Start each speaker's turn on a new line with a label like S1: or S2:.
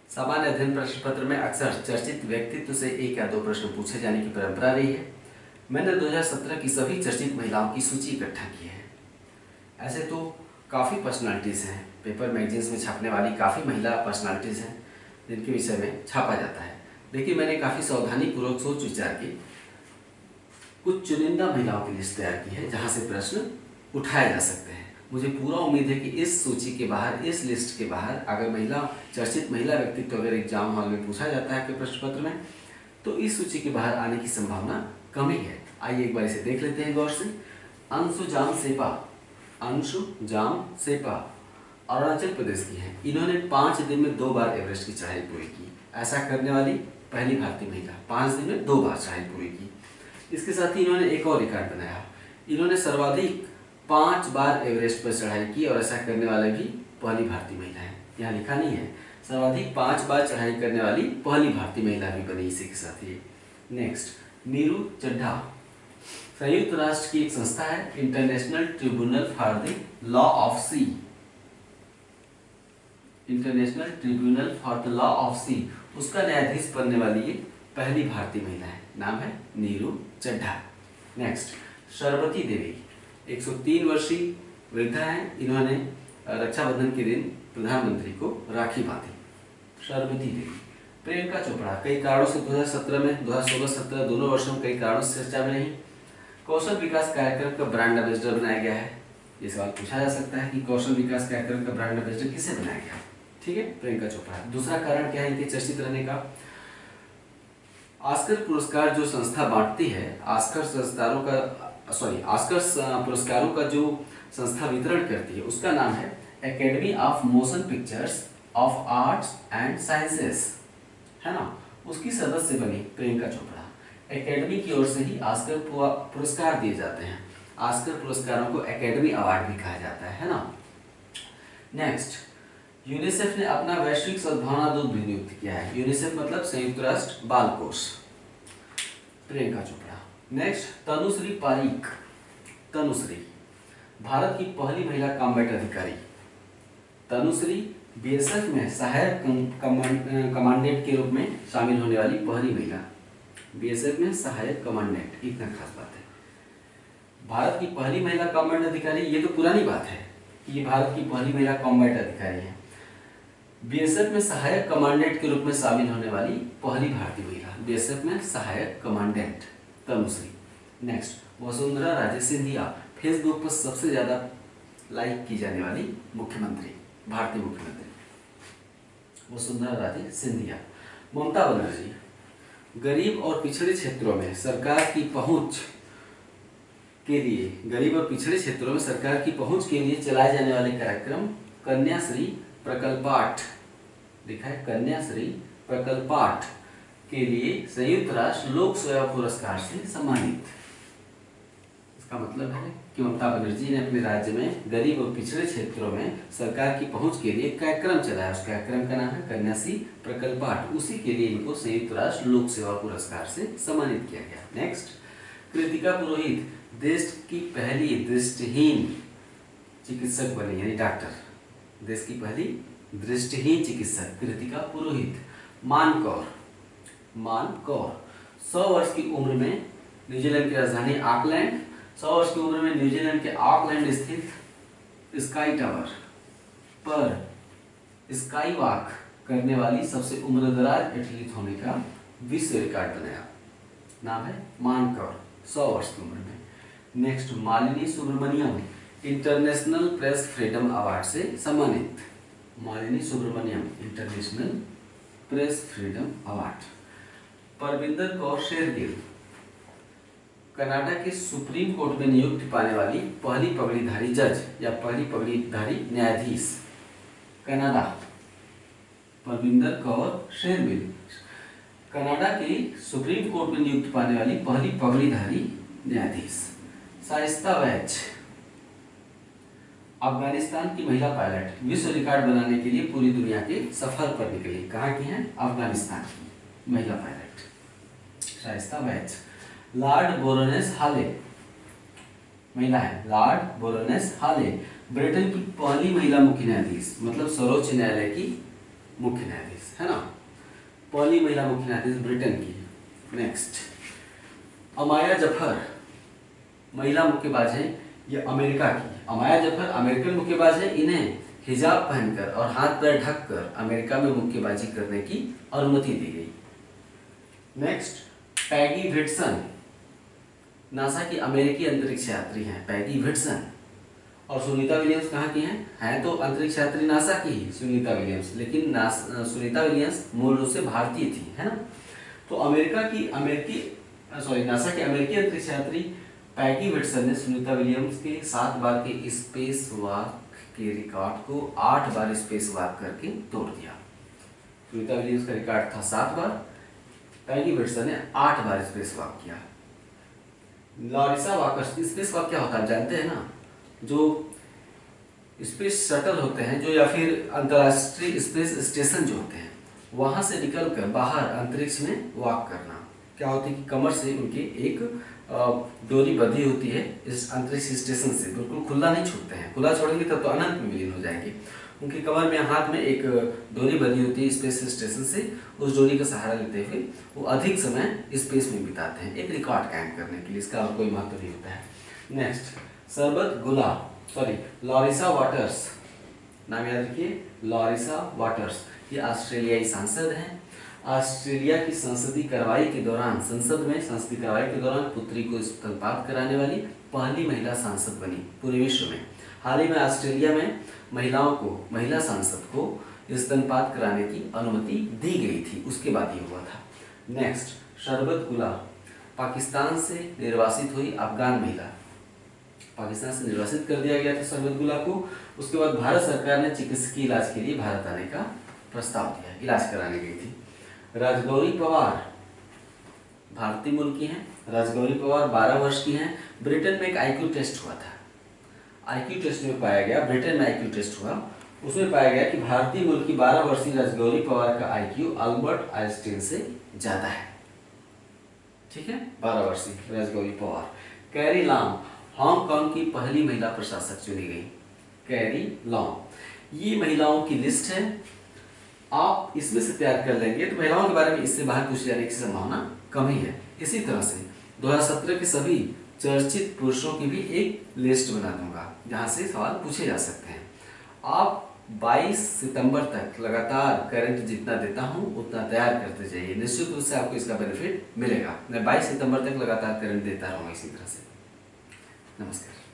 S1: सामान्य अध्ययन प्रश्न पत्र में अक्सर चर्चित व्यक्तित्व से एक या दो प्रश्न पूछे जाने की परंपरा रही है। मैंने 2017 की सभी चर्चित महिलाओं की सूची इकट्ठा की है। ऐसे तो काफ़ी पर्सनालिटीज़ हैं, पेपर मैगजीन्स में छपने वाली काफ़ी महिला पर्सनालिटीज़ हैं जिनके विषय में छापा जाता है, लेकिन मैंने काफ़ी सावधानीपूर्वक सोच विचार के कुछ चुनिंदा महिलाओं की लिस्ट तैयार की है जहाँ से प्रश्न उठाए जा सकते हैं। मुझे पूरा उम्मीद है कि इस सूची के बाहर, इस लिस्ट के बाहर अगर चर्चित महिला व्यक्तित्व अगर एग्जाम हॉल में पूछा जाता है आपके प्रश्न पत्र में, तो इस सूची के बाहर आने की संभावना कम ही है। आइए एक बार इसे देख लेते हैं गौर से। अंशुजाम सेपा, अंशुजाम सेपा अरुणाचल प्रदेश की हैं। इन्होंने 5 दिन में 2 बार एवरेस्ट की चढ़ाई पूरी की। ऐसा करने वाली पहली भारतीय महिला, 5 दिन में 2 बार चढ़ाई पूरी की। इसके साथ ही इन्होंने एक और रिकॉर्ड बनाया। इन्होंने सर्वाधिक 5 बार एवरेस्ट पर चढ़ाई की और ऐसा करने वाले भी पहली भारतीय महिला है। यहाँ लिखा नहीं है, सर्वाधिक 5 बार चढ़ाई करने वाली पहली भारतीय महिला भी बनी इसी के साथ ही। नेक्स्ट, नीरू चड्ढा संयुक्त राष्ट्र की एक संस्था है, international tribunal for the law of sea. International tribunal for the law of sea, उसका न्यायाधीश बनने वाली ये पहली भारतीय महिला है। नाम है नीरू चड्ढा। नेक्स्ट, सरबती देवी 103 वर्षीय वृद्धा है। इन्होंने रक्षाबंधन के दिन प्रधानमंत्री को राखी बांधी। सरबती देवी। प्रियंका चोपड़ा कई कारणों से 2017 में, 2016-17 दोनों वर्षों में कई कारणों से चर्चा में रही। कौशल विकास कार्यक्रम का ब्रांड एम्बेसडर बनाया गया है। ये सवाल पूछा जा सकता है कि कौशल विकास कार्यक्रम का ब्रांड एम्बेसडर किसे बनाया गया। ठीक है, प्रियंका चोपड़ा। दूसरा कारण क्या है इनके चर्चित रहने का? ऑस्कर पुरस्कार जो संस्था बांटती है, ऑस्कर पुरस्कारों का जो संस्था वितरण करती है, उसका नाम है academy of motion pictures of arts and sciences, है ना। उसकी सदस्य बनी प्रियंका चोपड़ा। एकेडमी की ओर से ही ऑस्कर पुरस्कार दिए जाते हैं। ऑस्कर पुरस्कारों को एकेडमी अवार्ड भी कहा जाता है ना। नेक्स्ट, यूनिसेफ ने अपना वैश्विक सद्भावना दूत भी नियुक्त किया है। यूनिसेफ मतलब संयुक्त राष्ट्र बाल कोष। प्रियंका चोपड़ा। नेक्स्ट, तनुश्री पारीक। तनुश्री भारत की पहली महिला कॉम्बैट अधिकारी। तनुश्री बीएसएफ में सहायक कमांडेंट के रूप में शामिल होने वाली पहली महिला। बीएसएफ में सहायक कमांडेंट, इतना खास बात है। भारत की पहली महिला कॉम्बैट अधिकारी, ये तो पुरानी बात है कि ये भारत की पहली महिला कॉम्बैट अधिकारी है। बीएसएफ में सहायक कमांडेंट के रूप में शामिल होने वाली पहली भारतीय महिला। बीएसएफ में सहायक commandant Tanushree. Next, Vasundhara Raje Scindia Facebook पर सबसे ज्यादा लाइक की जाने वाली मुख्यमंत्री, भारतीय मुख्यमंत्री वसुंधरा राजे सिंधिया। ममता बनर्जी गरीब और पिछड़े क्षेत्रों में सरकार की पहुंच के लिए, गरीब और पिछड़े क्षेत्रों में सरकार की पहुंच के लिए चलाए जाने वाले कार्यक्रम कन्याश्री प्रकल्पाठ, लिखा है कन्याश्री प्रकल्पाठ के लिए संयुक्त राष्ट्र लोक सेवा पुरस्कार से सम्मानित। इसका मतलब है कि ममता बनर्जी ने अपने राज्य में गरीब और पिछड़े क्षेत्रों में सरकार की पहुंच के लिए कार्यक्रम चलाया। उस कार्यक्रम का नाम है कन्याश्री प्रकल्पाठ। उसी के लिए इनको संयुक्त राष्ट्र लोक सेवा पुरस्कार से सम्मानित किया गया। नेक्स्ट, कृतिका पुरोहित देश की पहली दृष्टिहीन चिकित्सक बनी, यानी डॉक्टर। देश की पहली दृष्टिहीन चिकित्सक कृतिका पुरोहित। मान कौर 100 वर्ष की उम्र में न्यूजीलैंड की राजधानी ऑकलैंड, 100 वर्ष की उम्र में न्यूजीलैंड के ऑकलैंड स्थित स्काई टावर पर स्काई वॉक करने वाली सबसे उम्रदराज एथलीट होने का विश्व रिकॉर्ड बनाया। नाम है मान कौर, 100 वर्ष की उम्र में। Next, Malini Subramaniam international press freedom award से सम्मानित। Malini Subramaniam international press freedom award. Parvinder Kaur Shergill Canada के सुप्रीम कोर्ट में नियुक्ति पाने वाली पहली पगड़ीधारी जज या पहली पगड़ीधारी न्यायाधीश। कनाडा, परविंदर कौर शेरगिल कनाडा के सुप्रीम कोर्ट में नियुक्ति पाने वाली पहली पगड़ीधारी न्यायाधीश। शाइस्ता वैच अफगानिस्तान की महिला पायलट, विश्व रिकॉर्ड बनाने के लिए पूरी दुनिया के सफर पर निकली। कहाँ की हैं? अफगानिस्तान की महिला पायलट शाइस्ता वैच। लॉर्ड बोरोनेस हाले महिला है। लॉर्ड बोरोनेस हाले ब्रिटेन की पहली महिला मुख्य न्यायाधीश, मतलब सर्वोच्च न्यायालय की मुख्य न्यायाधीश, है ना। पहली महिला मुख्य न्यायाधीश ब्रिटेन की। नेक्स्ट, अमाया जफर महिला मुक्केबाज है, ये अमेरिका की। अमाया जफर अमेरिकन मुक्केबाज है, इन्हें हिजाब पहनकर और हाथ पैर ढककर अमेरिका में मुक्केबाजी करने की अनुमति दी गई। नेक्स्ट, पैगी व्हिटसन नासा की अमेरिकी अंतरिक्ष यात्री हैं, पैगी व्हिटसन। और सुनीता विलियम्स कहाँ की हैं तो अंतरिक्ष यात्री नासा की ही सुनीता विलियम्स, लेकिन सुनीता विलियम्स मूल रूप से भारतीय थी, है ना। तो नासा के अमेरिकी अंतरिक्ष यात्री पैगी व्हिटसन ने सुनीता विलियम्स के 7 बार के स्पेस वॉक के रिकॉर्ड को 8 बार स्पेस वॉक करके तोड़ दिया। सुनीता विलियम्स का रिकॉर्ड था 7 बार, पैगी व्हिटसन ने 8 बार स्पेस वॉक किया। लॉरिसा वॉकर्स, स्पेस वॉक क्या होता है जानते हैं ना, जो स्पेस शटल होते हैं जो, या फिर अंतर्राष्ट्रीय स्पेस स्टेशन जो होते हैं, वहां से निकलकर बाहर अंतरिक्ष में वॉक करना। क्या होती है कि कमर से उनकी एक डोरी बंधी होती है इस अंतरिक्ष स्टेशन से, बिल्कुल खुला नहीं छोड़ते हैं, खुला छोड़ेंगे तब तो अनंत में विलीन हो जाएंगे। उनकी कमर में हाथ में एक डोरी बंधी होती है स्पेस स्टेशन से, उस डोरी का सहारा लेते हुए वो अधिक समय स्पेस में बिताते हैं, एक रिकॉर्ड कायम करने के लिए। इसका और कोई महत्व नहीं होता है। नेक्स्ट, लॉरिसा वाटर्स, नाम याद रखिए, लॉरिसा वाटर्स। ये ऑस्ट्रेलियाई सांसद हैं। ऑस्ट्रेलिया की संसदीय कार्रवाई के दौरान पुत्री को स्तनपान कराने वाली पहली महिला सांसद बनी पूरे विश्व में। हाल ही में ऑस्ट्रेलिया में महिला सांसद को स्तनपान कराने की अनुमति दी गई थी, उसके बाद ये हुआ था। नेक्स्ट, शरबत गुला, पाकिस्तान से निर्वासित हुई अफगान महिला। पाकिस्तान से निर्वासित कर दिया गया था शरबत गुला को। उसके बाद भारत सरकार ने चिकित्सकीय इलाज के लिए भारत आने का प्रस्ताव दिया, इलाज कराने गई थी। राजगौरी पवार भारतीय मूल की हैं। राजगौरी पवार 12 वर्ष की हैं। ब्रिटेन में एक आईक्यू टेस्ट हुआ था, आईक्यू टेस्ट में पाया गया, ब्रिटेन में आईक्यू टेस्ट हुआ, उसमें पाया गया कि भारतीय मूल की 12 वर्षीय राजगौरी पवार का आईक्यू अल्बर्ट आइंस्टीन से ज्यादा है। ठीक है, 12 वर्षीय राजगौरी पवार। कैरी लाम हांगकांग की पहली महिला प्रशासक चुनी गई, कैरी लाम। ये महिलाओं की लिस्ट है, आप इसमें से तैयार कर लेंगे तो महिलाओं के बारे में इससे बाहर पूछे जाने की संभावना कम ही है। इसी तरह से 2017 के सभी चर्चित पुरुषों की भी एक लिस्ट बना दूंगा जहां से सवाल पूछे जा सकते हैं। आप 22 सितंबर तक लगातार करंट जितना देता हूं उतना तैयार करते जाइए, निश्चित रूप से आपको इसका बेनिफिट मिलेगा। मैं 22 सितंबर तक लगातार करंट देता रहूंगा इसी तरह से। नमस्कार।